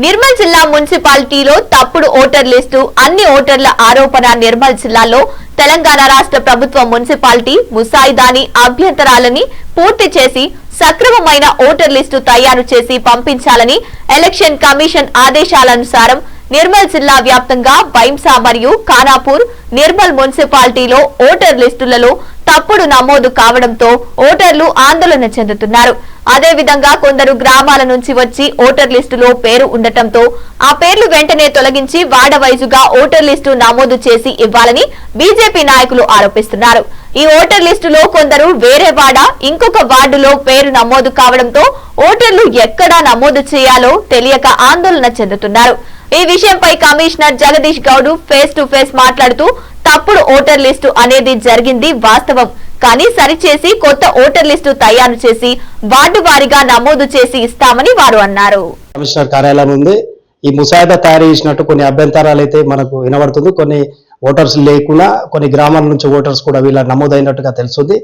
నిర్మల్ జిల్లా మున్సిపాలిటీలో తప్పుడు ఓటర్ లిస్టు అన్ని ఓటర్ల ఆరోపణ. నిర్మల్ జిల్లాలో తెలంగాణ రాష్ట్ర ప్రభుత్వం మున్సిపాలిటీ ముసాయిదాని అభ్యంతరాలని పూర్తి చేసి సక్రమమైన ఓటర్ లిస్టు తయారు చేసి పంపించాలని ఎలక్షన్ కమిషన్ ఆదేశాలనుసారం నిర్మల్ జిల్లా వ్యాప్తంగా బైంసా మరియు ఖానాపూర్ నిర్మల్ మున్సిపాలిటీలో ఓటర్ లిస్టులలో తప్పుడు నమోదు కావడంతో ఓటర్లు ఆందోళన చెందుతున్నారు. అదేవిధంగా కొందరు గ్రామాల నుంచి వచ్చి ఓటర్ లిస్టులో పేరు ఉండటంతో ఆ పేర్లు వెంటనే తొలగించి వార్డవైజుగా ఓటర్ లిస్టు నమోదు చేసి ఇవ్వాలని బీజేపీ నాయకులు ఆరోపిస్తున్నారు. ఈ ఓటర్ లిస్టులో కొందరు వేరే వార్డ ఇంకొక వార్డులో పేరు నమోదు కావడంతో ఓటర్లు ఎక్కడా నమోదు చేయాలో తెలియక ఆందోళన చెందుతున్నారు. ఈ విషయంపై commissioner Jagadish Goud face to face మాట్లాడుతూ తప్పుడు ఓటర్ లిస్టు అనేది జరిగింది వాస్తవం, కానీ సరిచేసి కొత్త ఓటర్ లిస్టు తయారు చేసి వార్డు వారీగా నమోదు చేసి ఇస్తామని వారు అన్నారు. కమిషనర్ కార్యాలయం ఉంది. ఈ ముసాయిదా తయారు చేసినట్టు కొన్ని అభ్యంతరాలు అయితే మనకు వినబడుతుంది. కొన్ని ఓటర్స్ లేకుండా కొన్ని గ్రామాల నుంచి ఓటర్స్ కూడా వీళ్ళ నమోదైనట్టుగా తెలుస్తుంది.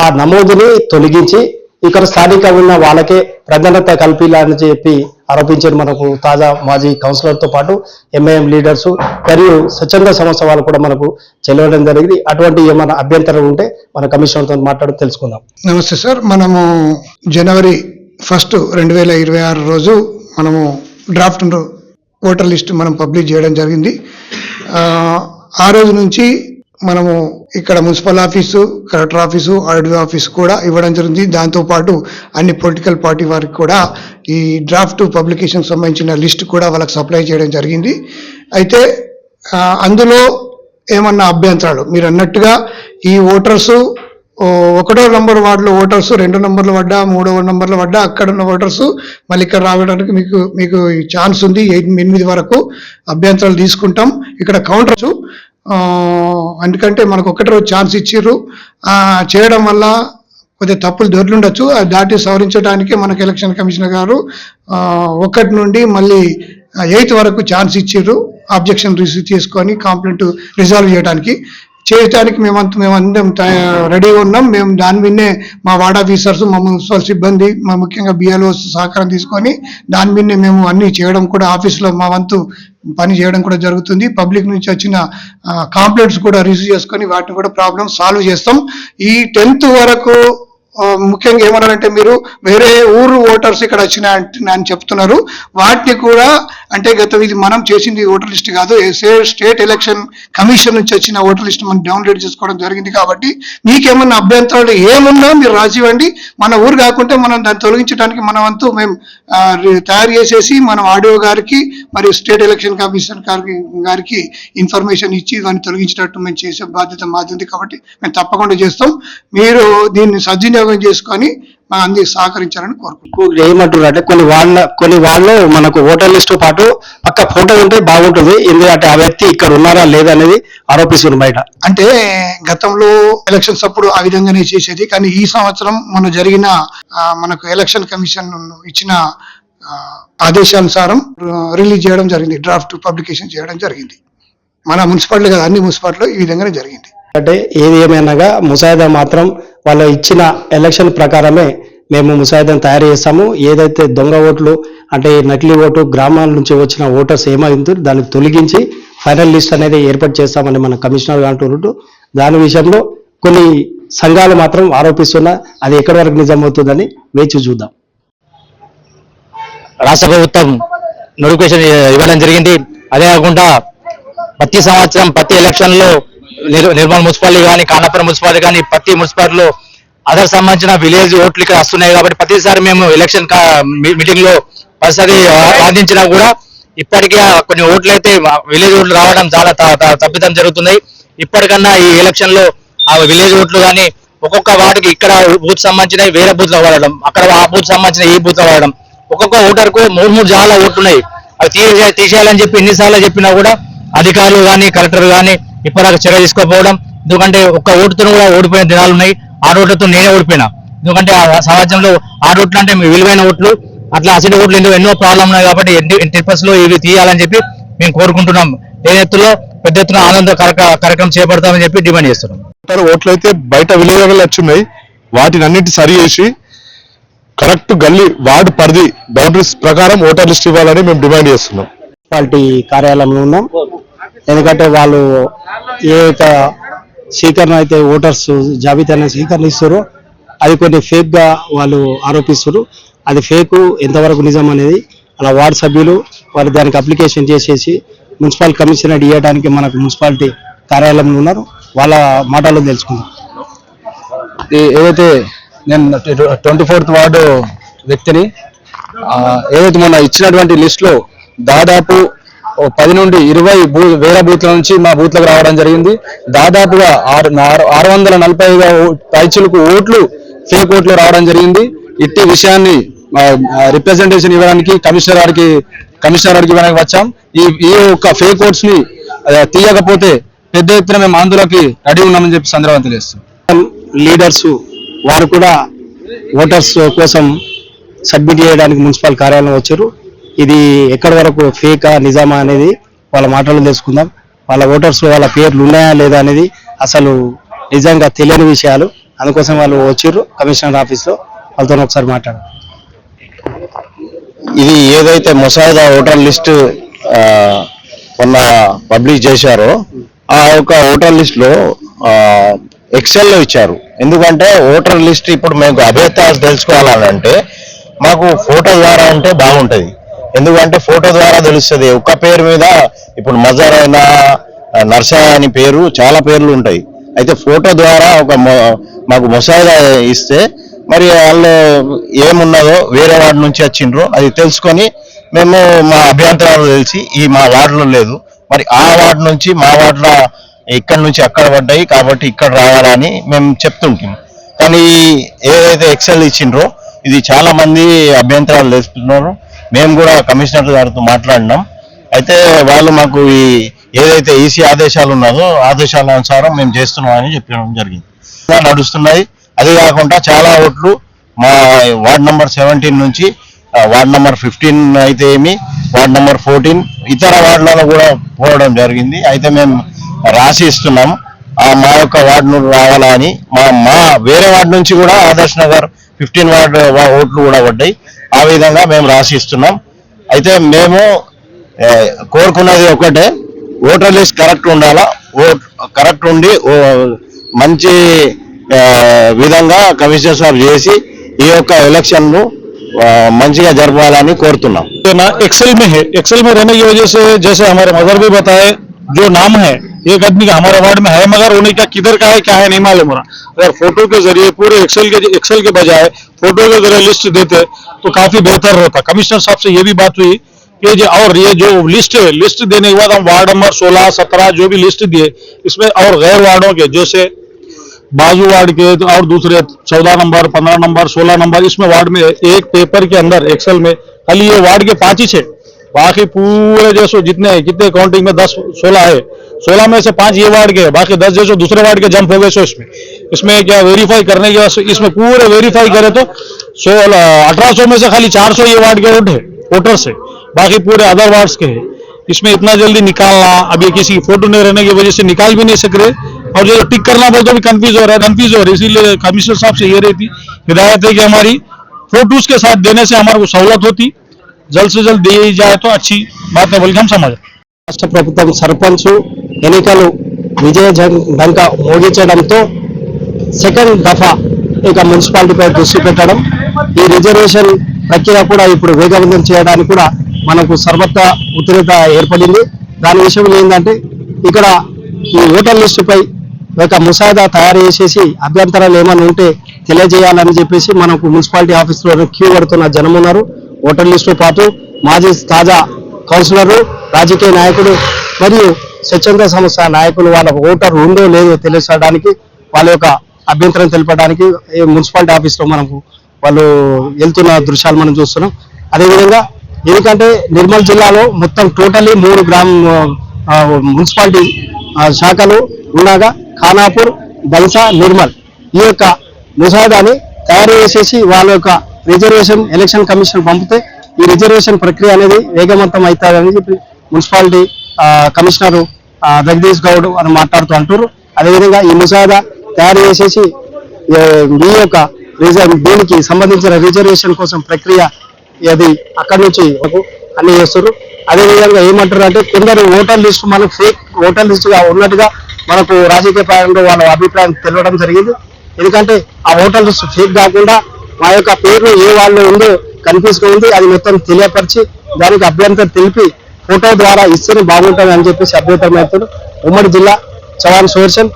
ఆ నమోదుని తొలగించి ఇక్కడ స్థానికంగా ఉన్న వాళ్ళకే ప్రాధాన్యత కల్పించాలని చెప్పి ఆరోపించారు. మనకు తాజా మాజీ కౌన్సిలర్తో పాటు ఎంఐఎం లీడర్స్ మరియు స్వచ్ఛంద సంస్థ వాళ్ళు కూడా మనకు చెల్లవడం జరిగింది. అటువంటి ఏమైనా అభ్యంతరం ఉంటే మన కమిషనర్తో మాట్లాడి తెలుసుకుందాం. నమస్తే సార్, మనము జనవరి 1, 2026 రోజు మనము డ్రాఫ్ట్ ఓటర్ లిస్ట్ మనం పబ్లిష్ చేయడం జరిగింది. ఆ రోజు నుంచి మనము ఇక్కడ municipal office, collector office, RDO office కూడా ఇవ్వడం జరిగింది. దాంతోపాటు అన్ని పొలిటికల్ పార్టీ వారికి కూడా ఈ డ్రాఫ్ట్ పబ్లికేషన్ సంబంధించిన లిస్ట్ కూడా వాళ్ళకి సప్లై చేయడం జరిగింది. అయితే అందులో ఏమన్నా అభ్యంతరాలు మీరు అన్నట్టుగా ఈ ఓటర్సు 1వ నంబర్ వార్డులో ఓటర్సు 2 నంబర్ల వడ్డ 3వ నంబర్ల వడ్డ అక్కడ ఉన్న ఓటర్సు మళ్ళీ ఇక్కడ రావడానికి మీకు ఛాన్స్ ఉంది. 8 వరకు అభ్యంతరాలు తీసుకుంటాం. ఇక్కడ కౌంటర్సు ఎందుకంటే మనకు ఒకటి రోజు ఛాన్స్ ఇచ్చిర్రు, చేయడం వల్ల కొద్దిగా తప్పులు దొర్లుండొచ్చు. దాటి సవరించడానికి మనకు ఎలక్షన్ కమిషనర్ గారు 1 నుండి మళ్ళీ 8 వరకు ఛాన్స్ ఇచ్చిర్రు అబ్జెక్షన్ రిసీవ్ చేసుకొని కంప్లైంట్ రిజాల్వ్ చేయడానికి మేమందరం రెడీగా ఉన్నాం. మేము దాని మీదనే మా వార్డ్ ఆఫీసర్స్, మా మున్సిపల్ సిబ్బంది, మా ముఖ్యంగా బిఎల్ఓస్ సహకారం తీసుకొని దాని మీదనే మేము అన్ని చేయడం కూడా ఆఫీస్లో మా వంతు పని చేయడం కూడా జరుగుతుంది. పబ్లిక్ నుంచి వచ్చిన కంప్లైంట్స్ కూడా రిసీవ్ చేసుకొని వాటిని కూడా ప్రాబ్లమ్ సాల్వ్ చేస్తాం. ఈ 10th వరకు ముఖ్యంగా ఏమన్నారంటే మీరు వేరే ఊరు ఓటర్స్ ఇక్కడ వచ్చిన అని చెప్తున్నారు. వాటిని కూడా అంటే ఇది మనం చేసింది ఓటర్ లిస్ట్ కాదు, స్టేట్ ఎలక్షన్ కమిషన్ నుంచి వచ్చిన ఓటర్ లిస్ట్ మనం డౌన్లోడ్ చేసుకోవడం జరిగింది. కాబట్టి మీకేమన్నా అభ్యంతరాలు ఏమున్నా మీరు రాసివ్వండి. మన ఊరు కాకుంటే మనం దాన్ని తొలగించడానికి మన వంతు మేము తయారు చేసేసి మనం ఆర్డీఓ గారికి మరియు స్టేట్ ఎలక్షన్ కమిషన్ గారికి ఇన్ఫర్మేషన్ ఇచ్చి దాన్ని తొలగించేటట్టు మేము చేసే బాధ్యత మాది ఉంది. కాబట్టి మేము తప్పకుండా చేస్తాం. మీరు దీన్ని సద్వినియోగం చేసుకొని మా అందరికి సహకరించాలని కోరుకుంటున్నాం. ఏమంటున్నారు అంటే కొన్ని వాళ్ళు మనకు ఓటర్ లిస్ట్ పాటు పక్క ఫోటో ఉంటే బాగుంటుంది, ఎందుకంటే ఆ వ్యక్తి ఇక్కడ ఉన్నారా లేదా అనేది ఆరోపిస్తున్నారు బయట. అంటే గతంలో ఎలక్షన్స్ అప్పుడు ఆ విధంగానే చేసేది, కానీ ఈ సంవత్సరం మన జరిగిన మనకు ఎలక్షన్ కమిషన్ ఇచ్చిన ఆదేశానుసారం రిలీజ్ చేయడం జరిగింది, డ్రాఫ్ట్ పబ్లికేషన్ చేయడం జరిగింది. మన మున్సిపాలిటీ కదా, అన్ని మున్సిపాలిటీలో ఈ విధంగానే జరిగింది. అంటే ఏది ఏమైనాగా ముసాయిదా మాత్రం వాళ్ళు ఇచ్చిన ఎలక్షన్ ప్రకారమే మేము ముసాయిదాను తయారు చేస్తాము. ఏదైతే దొంగ ఓట్లు అంటే నకిలీ ఓటు గ్రామాల నుంచి వచ్చిన ఓటర్స్ ఏమైందో దాన్ని తొలగించి ఫైనల్ లిస్ట్ అనేది ఏర్పాటు చేస్తామని మన కమిషనర్ అంటున్నట్టు. దాని విషయంలో కొన్ని సంఘాలు మాత్రం ఆరోపిస్తున్నా అది ఎక్కడి వరకు నిజమవుతుందని వేచి చూద్దాం. రాష్ట్ర ప్రభుత్వం నోటిఫికేషన్ ఇవ్వడం జరిగింది. అదే కాకుండా ప్రతి సంవత్సరం ప్రతి ఎలక్షన్లో నిర్మల్ మున్సిపాలిటీ కానీ, ఖానాపురం మున్సిపాలిటీ కానీ, ప్రతి మున్సిపాలిటీలో అదర్ సంబంధించిన విలేజ్ ఓట్లు ఇక్కడ వస్తున్నాయి. కాబట్టి ప్రతిసారి మేము ఎలక్షన్ మీటింగ్ లో పరిస్థితి వాదించినా కూడా ఇప్పటికే కొన్ని ఓట్లు అయితే విలేజ్ ఓట్లు రావడం చాలా తప్పిదం జరుగుతున్నాయి. ఇప్పటికన్నా ఈ ఎలక్షన్ లో ఆ విలేజ్ ఓట్లు కానీ ఒక్కొక్క వార్డుకి ఇక్కడ బూత్ సంబంధించినవి వేరే బూత్ లో వాడడం, అక్కడ ఆ బూత్ సంబంధించిన ఈ బూత్ లో వాడడం, ఒక్కొక్క ఓటర్ కు 3 చాలా ఓట్లు ఉన్నాయి. అవి తీసేయాలని చెప్పి ఎన్నిసార్లు చెప్పినా కూడా అధికారులు కానీ కలెక్టర్ కానీ ఇప్పటిదాకా చర్య తీసుకోకపోవడం. ఎందుకంటే ఒక్క ఓటుతో కూడా ఓడిపోయిన దినాలు ఉన్నాయి. 6 ఓట్లతో నేనే ఓడిపోయినా. ఎందుకంటే ఆ సమాజంలో 6 ఓట్లు అంటే విలువైన ఓట్లు, అట్లా అసలు ఓట్లు ఎన్నో ప్రాబ్లం ఉన్నాయి. కాబట్టి ఎన్నిపర్స్ లో ఇవి తీయాలని చెప్పి మేము కోరుకుంటున్నాం. పెద్ద ఎత్తున ఆనంద కార్యక్రమం చేపడతామని చెప్పి డిమాండ్ చేస్తున్నాం. ఓట్లు అయితే బయట విలువలు వచ్చున్నాయి, వాటిని అన్నిటి సరి చేసి కరెక్ట్ గల్లీ వార్డు పరిధి బౌండరీస్ ప్రకారం ఓటర్ లిస్ట్ ఇవ్వాలని మేము డిమాండ్ చేస్తున్నాం. మున్సిపాలిటీ కార్యాలయంలో ఉన్నాం. ఎందుకంటే వాళ్ళు ఏ స్వీకరణ అయితే ఓటర్స్ జాబితాను స్వీకరణ ఇస్తారో అది కొన్ని ఫేక్ గా వాళ్ళు ఆరోపిస్తారు. అది ఫేక్ ఎంతవరకు నిజం అనేది అలా వార్డు సభ్యులు వారు దానికి అప్లికేషన్ చేసేసి మున్సిపల్ కమిషనర్ ఇవ్వడానికి మనకు మున్సిపాలిటీ కార్యాలయంలో ఉన్నారు. వాళ్ళ మాటల్లో తెలుసుకుందాం. ఏదైతే నేను 24th వార్డు వ్యక్తిని, ఏదైతే మొన్న ఇచ్చినటువంటి లిస్టులో దాదాపు 10 నుండి 20 వేల బూత్ల నుంచి మా బూత్లకు రావడం జరిగింది. దాదాపుగా 645 పైచులకు ఓట్లు ఫేక్ ఓట్లు రావడం జరిగింది. ఇట్టి విషయాన్ని రిప్రజెంటేషన్ ఇవ్వడానికి కమిషనర్ గారికి ఇవ్వడానికి వచ్చాం. ఈ యొక్క ఫేక్ ఓట్స్ ని తీయకపోతే పెద్ద ఎత్తున మేము ఆందోళనకి రెడీ ఉన్నామని చెప్పి సందర్భంగా తెలియజేస్తాం. లీడర్స్ వారు కూడా ఓటర్స్ కోసం సబ్మిట్ చేయడానికి మున్సిపల్ కార్యాలయం వచ్చారు. ఇది ఎక్కడి వరకు ఫేకా నిజామా అనేది వాళ్ళ మాటలు తెలుసుకుందాం. వాళ్ళ ఓటర్స్ వాళ్ళ పేర్లు ఉన్నాయా లేదా అనేది అసలు నిజంగా తెలియని విషయాలు. అందుకోసం వాళ్ళు వచ్చారు కమిషనర్ ఆఫీస్లో. వాళ్ళతో ఒకసారి మాట్లాడారు. ఇది ఏదైతే ముసాయిదా ఓటర్ లిస్ట్ మొన్న పబ్లిష్ చేశారో ఆ యొక్క ఓటర్ లిస్ట్ లో ఎక్సెల్ లో ఇచ్చారు. ఎందుకంటే ఓటర్ లిస్ట్ ఇప్పుడు మేము అభ్యర్థాలు తెలుసుకోవాలంటే మాకు ఫోటో ద్వారా ఉంటే బాగుంటది. ఎందుకంటే ఫోటో ద్వారా తెలుస్తుంది. ఒక్క పేరు మీద ఇప్పుడు మజర్ అయినా నర్సయ్య అని పేరు చాలా పేర్లు ఉంటాయి. అయితే ఫోటో ద్వారా మాకు ముసాయిదా ఇస్తే మరి వాళ్ళు ఏమున్నదో వేరే వార్డు నుంచి వచ్చిండ్రో అది తెలుసుకొని మేము మా అభ్యంతరాలు తెలిసి మా వార్డులో లేదు, మరి ఆ వార్డు నుంచి మా వార్డులో ఇక్కడ నుంచి అక్కడ పడ్డాయి కాబట్టి ఇక్కడ రావాలని మేము చెప్తుంటాం. కానీ ఏదైతే ఎక్సెల్ ఇచ్చిండ్రో ఇది చాలా మంది అభ్యంతరాలు తెలుస్తున్నారు. మేము కూడా కమిషనర్ గారితో మాట్లాడినాం. అయితే వాళ్ళు మాకు ఏదైతే ఈసీ ఆదేశాలు ఉన్నదో ఆదేశాల అనుసారం మేము చేస్తున్నామని చెప్పడం జరిగింది. నడుస్తున్నాయి. అదే కాకుండా చాలా ఓట్లు మా వార్డ్ నంబర్ 17 నుంచి వార్డ్ నంబర్ 15 అయితే ఏమి, వార్డ్ నంబర్ 14 ఇతర వార్డులలో కూడా పోవడం జరిగింది. అయితే మేము రాసి ఇస్తున్నాం మా యొక్క వార్డు రావాలని. మా వేరే వార్డు నుంచి కూడా ఆదర్శ్ నగర్ 15 వార్డు ఓట్లు కూడా పడ్డాయి. ఆ విధంగా మేము రాసి ఇస్తున్నాం. అయితే మేము కోరుకున్నది ఒకటే, ఓటర్ లిస్ట్ కరెక్ట్ ఉండాలా. కరెక్ట్ ఉండి మంచి విధంగా కమిషనర్ సార్ చేసి ఈ యొక్క ఎలక్షన్ ను मंचिगा जरपाలని కోరుతున్నాం। एक्सेल में रहने की वजह से जैसे हमारे मदर भी बताए जो नाम है एक आदमी का हमारे वार्ड में है मगर उन्हें क्या किधर का है क्या है नहीं मालूम हो रहा। अगर फोटो के जरिए पूरे एक्सेल के बजाय फोटो के जरिए लिस्ट देते तो काफी बेहतर होता। कमिश्नर साहब से ये भी बात हुई कि और ये जो लिस्ट देने के बाद हम वार्ड नंबर 16, 17 जो भी लिस्ट दिए इसमें और गैर वार्डों के जैसे बाजू वार्ड के और दूसरे 14 नंबर, 15 नंबर, 16 नंबर इसमें वार्ड में एक पेपर के अंदर एक्सेल में खाली ये वार्ड के 5 ही थे, बाकी पूरे जैसो जितने कितने काउंटिंग में 10-16 है, 16 में से 5 ये वार्ड के, बाकी 10 जैसो दूसरे वार्ड के जंप हो गए। सो इसमें क्या वेरीफाई करने के बाद इसमें पूरे वेरीफाई करे तो 1800 में से खाली 400 ये वार्ड के वोटर से, बाकी पूरे अदर वार्ड्स के है। इसमें इतना जल्दी निकालना, अभी किसी फोटो नहीं रहने की वजह से निकाल भी नहीं सक रहे और जो टिक करना बोलते भी कंफ्यूज हो रहा है। इसीलिए कमिश्नर साहब से ये रहती हिदायत है कि हमारी फोटोज के साथ देने से हमारे को सहूलत होती, जल्द से जल्द दी जाए तो अच्छी बात है बल्कि हम समझ। రాష్ట్ర ప్రభుత్వం సర్పంచ్ ఎన్నికలు విజయ ఢంక మోగించడంతో సెకండ్ దఫా ఇక మున్సిపాలిటీపై దృష్టి పెట్టడం, ఈ రిజర్వేషన్ ప్రక్రియ కూడా ఇప్పుడు వేగవంతం చేయడానికి కూడా మనకు సర్వత్ర ఉత్తేజత ఏర్పడింది। దాని విషయంలో ఏంటంటే ఇక్కడ ఈ ఓటర్ లిస్టుపై ఒక ముసాయిదా తయారు చేసేసి అభ్యంతరాలు ఏమైనా ఉంటే తెలియజేయాలని చెప్పేసి మనకు మున్సిపాలిటీ ఆఫీసులో క్యూ పడుతున్న జనం ఉన్నారు। ఓటర్ లిస్టు పాటు మాజీ తాజా కౌన్సిలర్లు, రాజకీయ నాయకులు మరియు స్వచ్ఛంద సంస్థ నాయకులు వాళ్ళ ఓటర్ ఉందో లేదో తెలియజేయడానికి వాళ్ళ యొక్క అభ్యంతరం తెలపడానికి మున్సిపాలిటీ ఆఫీస్లో మనకు వాళ్ళు వెళ్తున్న దృశ్యాలు మనం చూస్తున్నాం। అదేవిధంగా ఎందుకంటే నిర్మల్ జిల్లాలో మొత్తం టోటల్లీ 3 మున్సిపాలిటీ శాఖలు ఉండగా ఖానాపూర్, బల్సా, నిర్మల్ ఈ యొక్క ముసాయిదాని తయారు చేసేసి వాళ్ళ యొక్క రిజర్వేషన్ ఎలక్షన్ కమిషన్ పంపితే ఈ రిజర్వేషన్ ప్రక్రియ అనేది వేగవంతం అవుతుందని చెప్పి మున్సిపాలిటీ కమిషనర్ జగదీష్ గౌడ్ అని మాట్లాడుతూ అంటారు। అదేవిధంగా ఈ ముసాయిదా తయారు చేసేసి మీ యొక్క దీనికి సంబంధించిన రిజర్వేషన్ కోసం ప్రక్రియ అది అక్కడి నుంచి అన్ని చేస్తారు. అదేవిధంగా ఏమంటారు అంటే కొందరు ఓటర్ లిస్ట్ మనకు ఫేక్ ఓటర్ లిస్ట్ గా ఉన్నట్టుగా మనకు రాజకీయ పార్టీలో వాళ్ళ అభిప్రాయం తెలియడం జరిగింది. ఎందుకంటే ఆ ఓటర్ లిస్ట్ ఫేక్ కాకుండా మా యొక్క పేరు ఏ వాళ్ళు ఉందో కన్ఫ్యూజ్ గా ఉంది, అది మొత్తం తెలియపరిచి దానికి అభ్యంతరం తెలిపి ఫోటో ద్వారా ఇస్తేనే బాగుంటుంది అని చెప్పేసి అభ్యంతరం అవుతాడు. ఉమ్మడి జిల్లా చవాన్ సోర్షన్